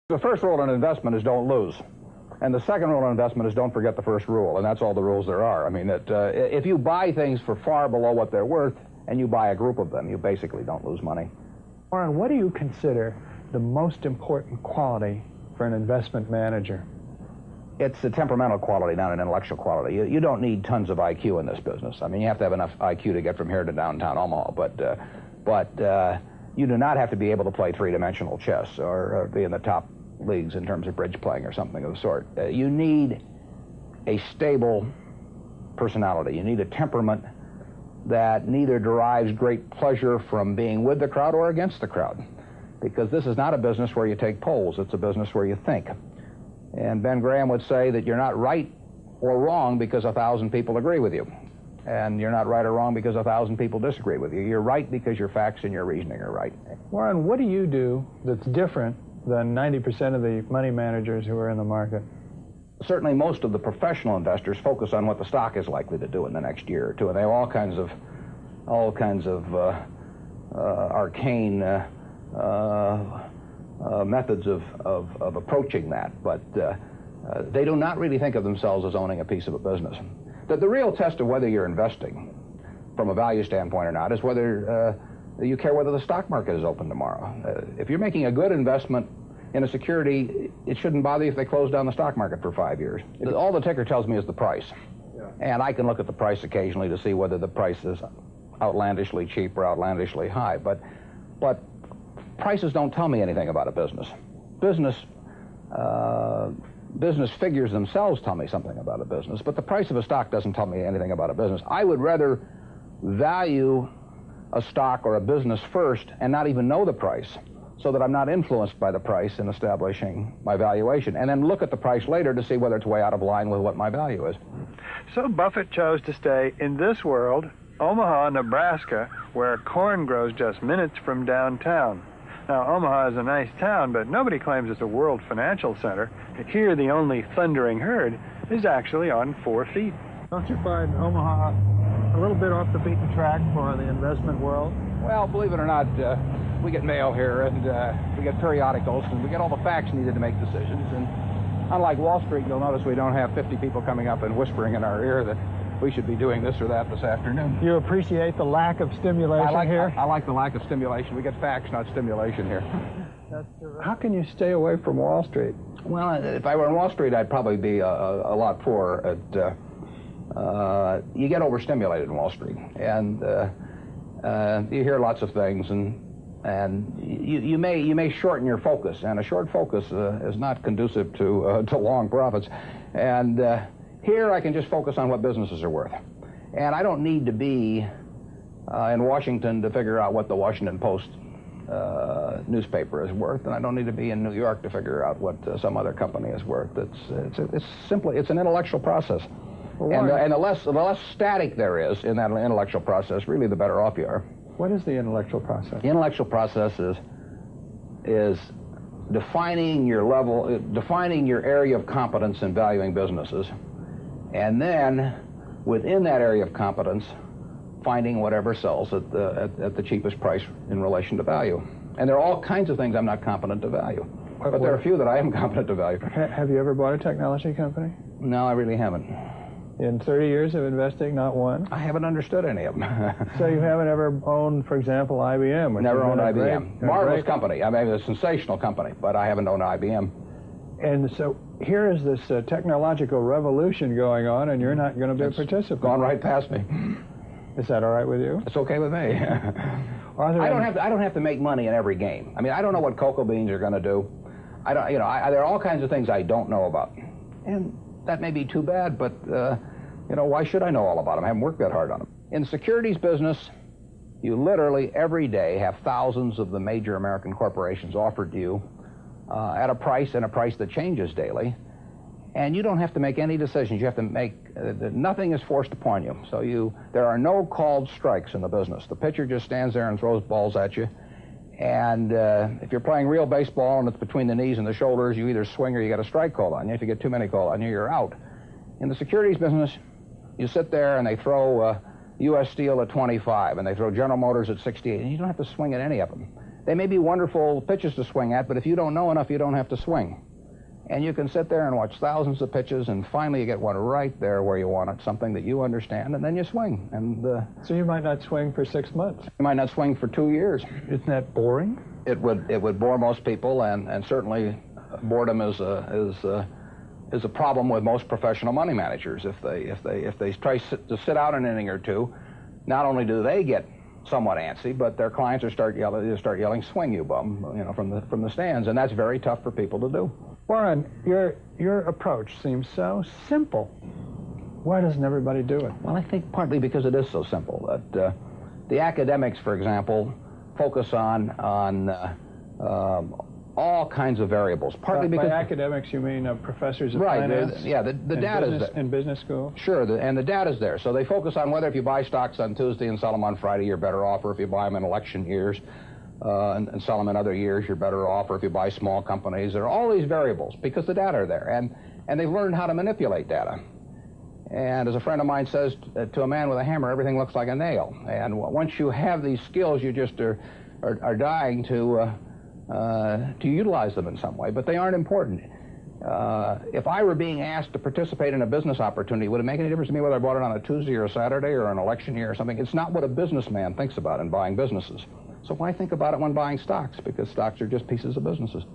The first rule in investment is don't lose. And the second rule in investment is don't forget the first rule, and that's all the rules there are. I mean, if you buy things for far below what they're worth, and you buy a group of them, you basically don't lose money. Warren, what do you consider the most important quality for an investment manager? It's a temperamental quality, not an intellectual quality. You don't need tons of IQ in this business. I mean, you have to have enough IQ to get from here to downtown Omaha, but you do not have to be able to play three-dimensional chess or be in the top leagues in terms of bridge playing or something of the sort. You need a stable personality. You need a temperament that neither derives great pleasure from being with the crowd or against the crowd, because this is not a business where you take polls. It's a business where you think. And Ben Graham would say that you're not right or wrong because 1,000 people agree with you. And you're not right or wrong because 1,000 people disagree with you. You're right because your facts and your reasoning are right. Warren, what do you do that's different than 90% of the money managers who are in the market? Certainly most of the professional investors focus on what the stock is likely to do in the next year or two, and they have all kinds of arcane methods of approaching that, but they do not really think of themselves as owning a piece of a business. The real test of whether you're investing from a value standpoint or not is whether you care whether the stock market is open tomorrow. If you're making a good investment in a security, it shouldn't bother you if they close down the stock market for 5 years. All the ticker tells me is the price. Yeah. And I can look at the price occasionally to see whether the price is outlandishly cheap or outlandishly high. But prices don't tell me anything about a business. Business figures themselves tell me something about a business, but the price of a stock doesn't tell me anything about a business. I would rather value a stock or a business first and not even know the price, so that I'm not influenced by the price in establishing my valuation, and then look at the price later to see whether it's way out of line with what my value is. So Buffett chose to stay in this world, Omaha, Nebraska, where corn grows just minutes from downtown. Now, Omaha is a nice town, but nobody claims it's a world financial center. Here, the only thundering herd is actually on 4 feet. Don't you find Omaha a little bit off the beaten track for the investment world? Well, believe it or not, we get mail here, and we get periodicals, and we get all the facts needed to make decisions. And unlike Wall Street, you'll notice we don't have 50 people coming up and whispering in our ear that we should be doing this or that this afternoon. You appreciate the lack of stimulation here? I like the lack of stimulation. We get facts, not stimulation here. How can you stay away from Wall Street? Well, if I were on Wall Street, I'd probably be a lot poorer. You get overstimulated in Wall Street, and you hear lots of things, and you may shorten your focus, and a short focus is not conducive to long profits. And here I can just focus on what businesses are worth, and I don't need to be in Washington to figure out what the Washington Post newspaper is worth, and I don't need to be in New York to figure out what some other company is worth. It's an intellectual process. Well, and the less static there is in that intellectual process, really the better off you are. What is the intellectual process? The intellectual process is defining your area of competence in valuing businesses, and then within that area of competence, finding whatever sells at the cheapest price in relation to value. And there are all kinds of things I'm not competent to value, but there are a few that I am competent to value. Have you ever bought a technology company? No, I really haven't. In 30 years of investing, not one? I haven't understood any of them. So you haven't ever owned, for example, IBM? Never owned IBM. Marvelous company. I mean, a sensational company, but I haven't owned IBM. And so here is this technological revolution going on, and you're not going to be a participant. Gone right past me. Is that all right with you? It's okay with me. I don't have to make money in every game. I mean, I don't know what cocoa beans are going to do. There are all kinds of things I don't know about, and that may be too bad, but why should I know all about them? I haven't worked that hard on them. In the securities business, you literally every day have thousands of the major American corporations offered to you at a price that changes daily, and you don't have to make any decisions. You have to make nothing is forced upon you. So there are no called strikes in the business. The pitcher just stands there and throws balls at you. And if you're playing real baseball and it's between the knees and the shoulders, you either swing or you get a strike called on you. If you get too many called on you, you're out. In the securities business, you sit there and they throw U.S. Steel at 25, and they throw General Motors at 68, and you don't have to swing at any of them. They may be wonderful pitches to swing at, but if you don't know enough, you don't have to swing. And you can sit there and watch thousands of pitches, and finally you get one right there where you want it, something that you understand, and then you swing. And so you might not swing for 6 months. You might not swing for 2 years. Isn't that boring? It would bore most people, and certainly boredom is a problem with most professional money managers. If they try to sit out an inning or two, not only do they get somewhat antsy, but their clients start yelling, "Swing, you bum!" from the stands, and that's very tough for people to do. Warren, your approach seems so simple. Why doesn't everybody do it? Well, I think partly because it is so simple. That the academics, for example, focus on all kinds of variables. Partly because by academics you mean professors of right, finance? Yeah, the data's there. In business school? Sure, and the data's there. So they focus on whether if you buy stocks on Tuesday and sell them on Friday, you're better off, or if you buy them in election years and sell them in other years, you're better off, or if you buy small companies. There are all these variables because the data are there, and they've learned how to manipulate data. And as a friend of mine says, to a man with a hammer, everything looks like a nail. And once you have these skills, you just are dying to utilize them in some way, but they aren't important. If I were being asked to participate in a business opportunity, would it make any difference to me whether I bought it on a Tuesday or a Saturday or an election year or something? It's not what a businessman thinks about in buying businesses. So why think about it when buying stocks? Because stocks are just pieces of businesses.